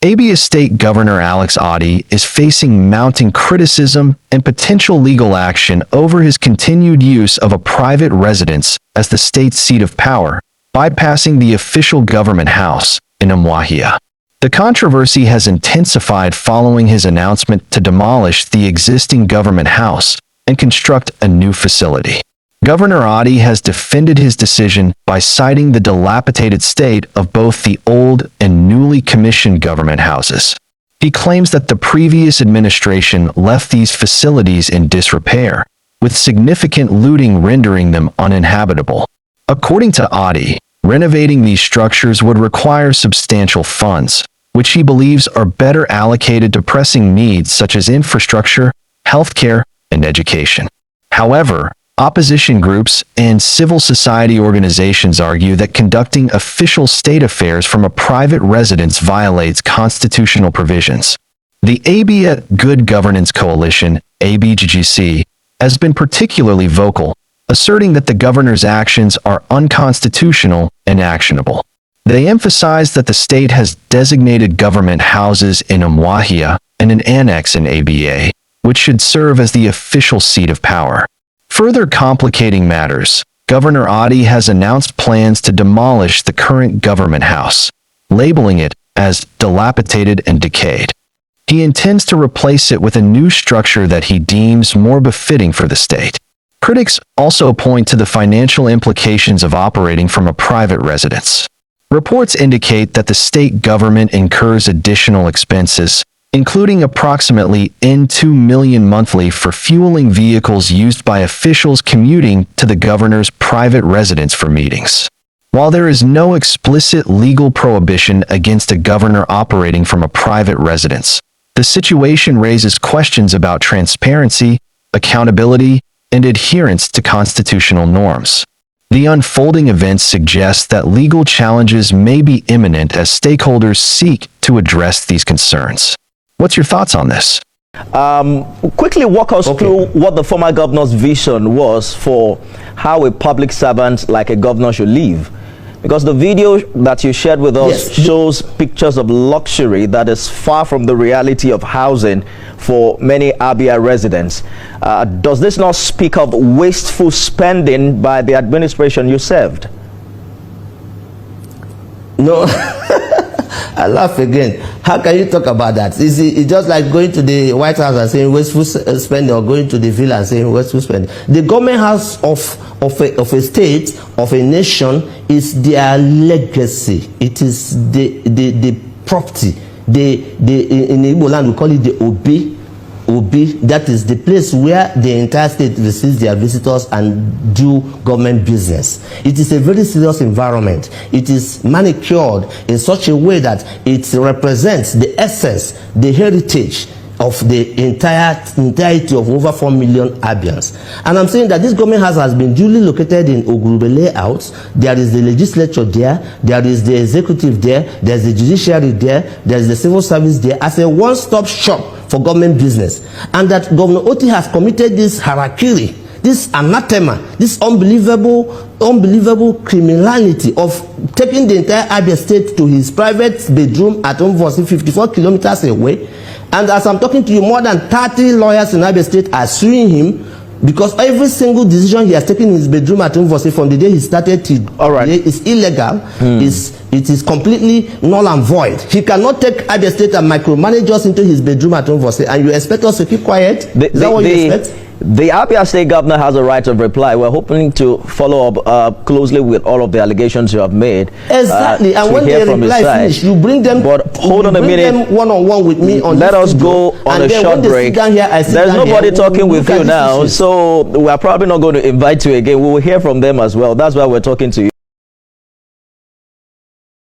Abia State Governor Alex Otti is facing mounting criticism and potential legal action over his continued use of a private residence as the state's seat of power, bypassing the official government house in Umuahia. The controversy has intensified following his announcement to demolish the existing government house and construct a new facility. Governor Otti has defended his decision by citing the dilapidated state of both the old and newly commissioned government houses. He claims that the previous administration left these facilities in disrepair, with significant looting rendering them uninhabitable. According to Otti, renovating these structures would require substantial funds, which he believes are better allocated to pressing needs such as infrastructure, healthcare, and education. However, opposition groups and civil society organizations argue that conducting official state affairs from a private residence violates constitutional provisions. The Abia Good Governance Coalition, ABGGC, has been particularly vocal, asserting that the governor's actions are unconstitutional and actionable. They emphasize that the state has designated government houses in Umuahia and an annex in Abia, which should serve as the official seat of power. Further complicating matters, Governor Otti has announced plans to demolish the current government house, labeling it as dilapidated and decayed. He intends to replace it with a new structure that he deems more befitting for the state. Critics also point to the financial implications of operating from a private residence. Reports indicate that the state government incurs additional expenses, including approximately $2 million monthly for fueling vehicles used by officials commuting to the governor's private residence for meetings. While there is no explicit legal prohibition against a governor operating from a private residence, the situation raises questions about transparency, accountability, and adherence to constitutional norms. The unfolding events suggest that legal challenges may be imminent as stakeholders seek to address these concerns. What's your thoughts on this? Quickly walk us through what the former governor's vision was for how a public servant like a governor should live. Because the video that you shared with us shows pictures of luxury that is far from the reality of housing for many Abia residents. Does this not speak of wasteful spending by the administration you served? No. I laugh again. How can you talk about that? It's just like going to the White House and saying wasteful spending, or going to the villa and saying wasteful spending. The government house of a state, of a nation, is their legacy. It is the property. In Igbo land we call it the Obi. That is the place where the entire state receives their visitors and do government business. It is a very serious environment. It is manicured in such a way that it represents the essence, the heritage of the entirety of over 4 million Abians. And I'm saying that this government house has been duly located in Ogurube layout. There is the legislature there, there is the executive there, there's the judiciary there, there's the civil service there, as a one-stop shop for government business. And that Governor Otti has committed this harakiri, this anathema, this unbelievable criminality of taking the entire Abia state to his private bedroom at Umvosi, 54 kilometers away. And as I'm talking to you, more than 30 lawyers in Abia state are suing him because every single decision he has taken in his bedroom at Umvosi from the day he started to today is illegal. It is completely null and void. He cannot take Abia state and micromanage us into his bedroom at Umvosi, and you expect us to keep quiet? Is that what you expect? The Abia State Governor has a right of reply. We're hoping to follow up closely with all of the allegations you have made. Exactly, and when they reply finish, you bring them. But hold on a minute. One-on-one with me on. Let us go on a short break. There's nobody talking with you now, so we are probably not going to invite you again. We will hear from them as well. That's why we're talking to you.